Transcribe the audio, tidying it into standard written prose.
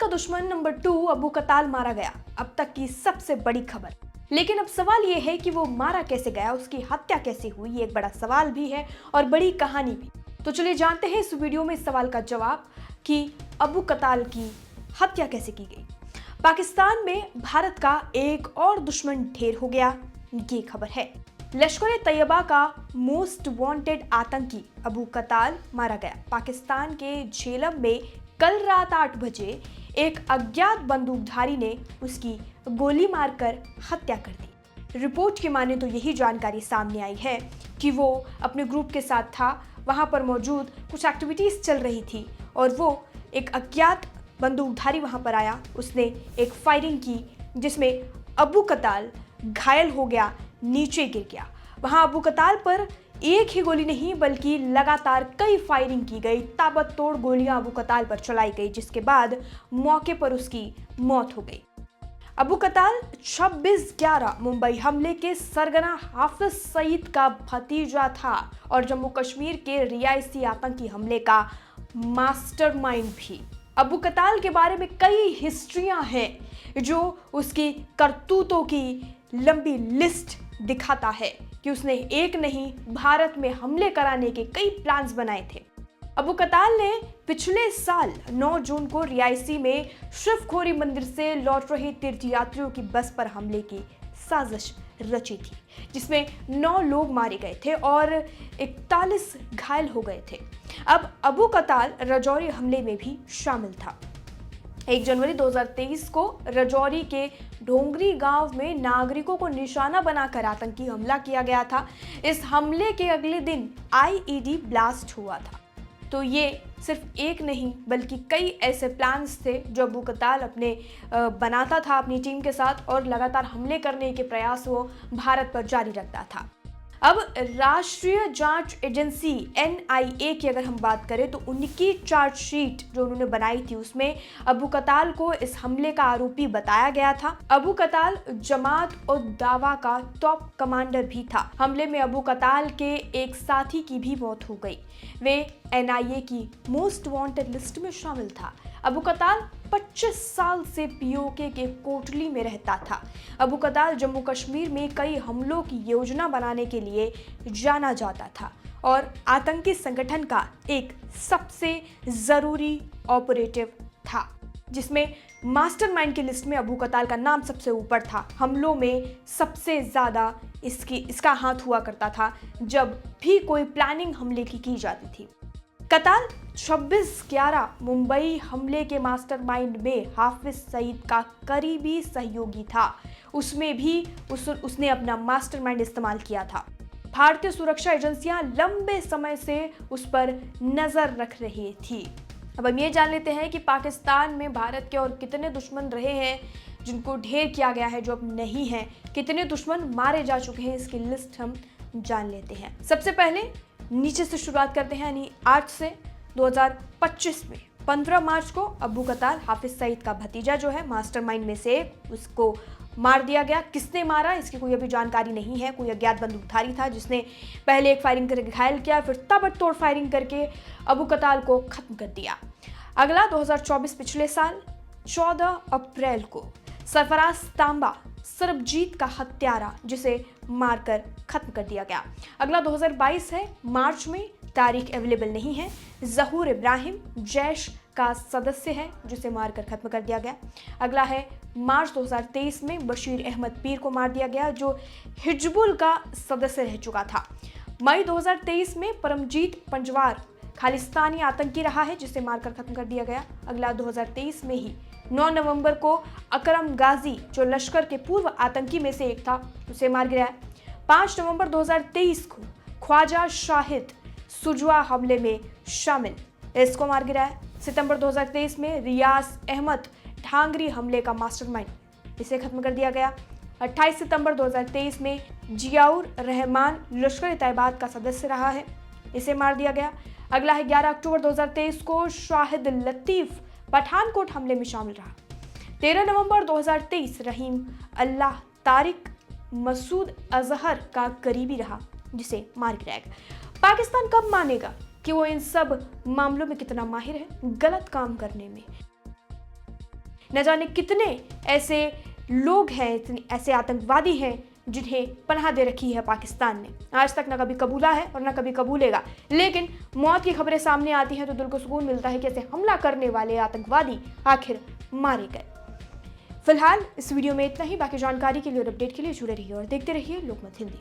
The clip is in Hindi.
का दुश्मन नंबर 2 अबू कताल मारा गया, अब तक की सबसे बड़ी खबर। लेकिन अब सवाल यह है कि वो मारा कैसे गया, उसकी हत्या कैसे हुई, ये एक बड़ा सवाल भी है और बड़ी कहानी भी। तो चलिए जानते हैं इस वीडियो में इस सवाल का जवाब कि अबू कताल की हत्या कैसे की गई। पाकिस्तान में भारत का एक और दुश्मन ढेर हो गया, ये खबर है। लश्कर-ए-तैयबा का मोस्ट वांटेड आतंकी अबू कताल मारा गया। पाकिस्तान के झेलम में कल रात 8 बजे एक अज्ञात बंदूकधारी ने उसकी गोली मारकर हत्या कर दी। रिपोर्ट की माने तो यही जानकारी सामने आई है कि वो अपने ग्रुप के साथ था, वहां पर मौजूद कुछ एक्टिविटीज चल रही थी और वो एक अज्ञात बंदूकधारी वहां पर आया, उसने एक फायरिंग की जिसमें अबू कताल घायल हो गया, नीचे गिर गया। वहां अबू कताल पर एक ही गोली नहीं बल्कि लगातार कई फायरिंग की गई, ताबड़तोड़ गोलियां अबू कताल पर चलाई गई, जिसके बाद मौके पर उसकी मौत हो गई। अबू कताल 26/11 मुंबई हमले के सरगना हाफिज सईद का भतीजा था और जम्मू कश्मीर के रियासी आतंकी हमले का मास्टरमाइंड भी। अबू कताल के बारे में कई हिस्ट्रियां हैं जो उसकी करतूतों की लंबी लिस्ट दिखाता है कि उसने एक नहीं भारत में हमले कराने के कई प्लान्स बनाए थे। अबू कताल ने पिछले साल 9 जून को रियासी में शिवखोरी मंदिर से लौट रहे तीर्थयात्रियों की बस पर हमले की साजिश रची थी, जिसमें 9 लोग मारे गए थे और 41 घायल हो गए थे। अब अबू कताल राजौरी हमले में भी शामिल था। 1 जनवरी 2023 को राजौरी के ढोंगरी गांव में नागरिकों को निशाना बनाकर आतंकी हमला किया गया था। इस हमले के अगले दिन आईईडी ब्लास्ट हुआ था। तो ये सिर्फ एक नहीं बल्कि कई ऐसे प्लान्स थे जो अबू कताल अपने बनाता था अपनी टीम के साथ और लगातार हमले करने के प्रयास वो भारत पर जारी रखता था। अब राष्ट्रीय जांच एजेंसी एनआईए की अगर हम बात करें तो उनकी चार्जशीट जो उन्होंने बनाई थी उसमें अबू कताल को इस हमले का आरोपी बताया गया था। अबू कताल जमात उद दावा का टॉप कमांडर भी था। हमले में अबू कताल के एक साथी की भी मौत हो गई। वे एनआईए की मोस्ट वांटेड लिस्ट में शामिल था। अबू कताल 25 साल से पीओके के कोटली में रहता था। अबू कताल जम्मू कश्मीर में कई हमलों की योजना बनाने के लिए जाना जाता था और आतंकी संगठन का एक सबसे जरूरी ऑपरेटिव था, जिसमें मास्टरमाइंड की लिस्ट में अबू कताल का नाम सबसे ऊपर था। हमलों में सबसे ज्यादा इसका हाथ हुआ करता था जब भी कोई प्लानिंग हमले की जाती थी। कताल 26/11 मुंबई हमले के मास्टरमाइंड में हाफिज सईद का करीबी सहयोगी था। उसमें भी उसने अपना मास्टरमाइंड इस्तेमाल किया था। भारतीय सुरक्षा एजेंसियां लंबे समय से उस पर नजर रख रही थी। अब हम ये जान लेते हैं कि पाकिस्तान में भारत के और कितने दुश्मन रहे हैं जिनको ढेर किया गया है, जो अब नहीं है, कितने दुश्मन मारे जा चुके हैं, इसकी लिस्ट हम जान लेते हैं। सबसे पहले नीचे से शुरुआत करते हैं, यानी 8 से 2025 में 15 मार्च को अबू कताल हाफिज सईद का भतीजा जो है मास्टरमाइंड में से उसको मार दिया गया। किसने मारा इसकी कोई अभी जानकारी नहीं है। कोई अज्ञात बंदूकधारी था जिसने पहले एक फायरिंग करके घायल किया, फिर ताबड़तोड़ फायरिंग करके अबू कताल को खत्म कर दिया। अगला 2024 पिछले साल 14 अप्रैल को सरफराज तांबा सरबजीत का हत्यारा जिसे मारकर खत्म कर दिया गया। अगला 2022 है, मार्च में, तारीख अवेलेबल नहीं है। जहूर इब्राहिम जैश का सदस्य है जिसे मारकर खत्म कर दिया गया। अगला है मार्च 2023 में बशीर अहमद पीर को मार दिया गया जो हिजबुल का सदस्य रह चुका था। मई 2023 में परमजीत पंजवार खालिस्तानी आतंकी रहा है जिसे मारकर खत्म कर दिया गया। अगला 2023 में ही 9 नवंबर को अकरम गाजी जो लश्कर के पूर्व आतंकी में से एक था उसे मार गिराया। 5 नवंबर 2023 को ख्वाजा शाहिद सुजवा हमले में शामिल, इसको मार गिराया। सितंबर 2023 में रियास अहमद ढांगरी हमले का मास्टरमाइंड, इसे खत्म कर दिया गया। 28 सितंबर 2023 में जियाउर रहमान लश्कर-ए-तैयबा का सदस्य रहा है, इसे मार दिया गया। अगला है 11 अक्टूबर 2023 को शाहिद लतीफ पठानकोट हमले में शामिल रहा। 13 नवंबर 2023 रहीम अल्लाह तारिक मसूद अजहर का करीबी रहा जिसे मार गिराया गया। पाकिस्तान कब मानेगा कि वो इन सब मामलों में कितना माहिर है गलत काम करने में। न जाने कितने ऐसे लोग हैं, इतने ऐसे आतंकवादी हैं जिन्हें पनाह दे रखी है पाकिस्तान ने। आज तक न कभी कबूला है और न कभी कबूलेगा, लेकिन मौत की खबरें सामने आती हैं तो दिल को सुकून मिलता है कि ऐसे हमला करने वाले आतंकवादी आखिर मारे गए। फिलहाल इस वीडियो में इतना ही। बाकी जानकारी के लिए और अपडेट के लिए जुड़े रहिए और देखते रहिए लोकमत हिंदी।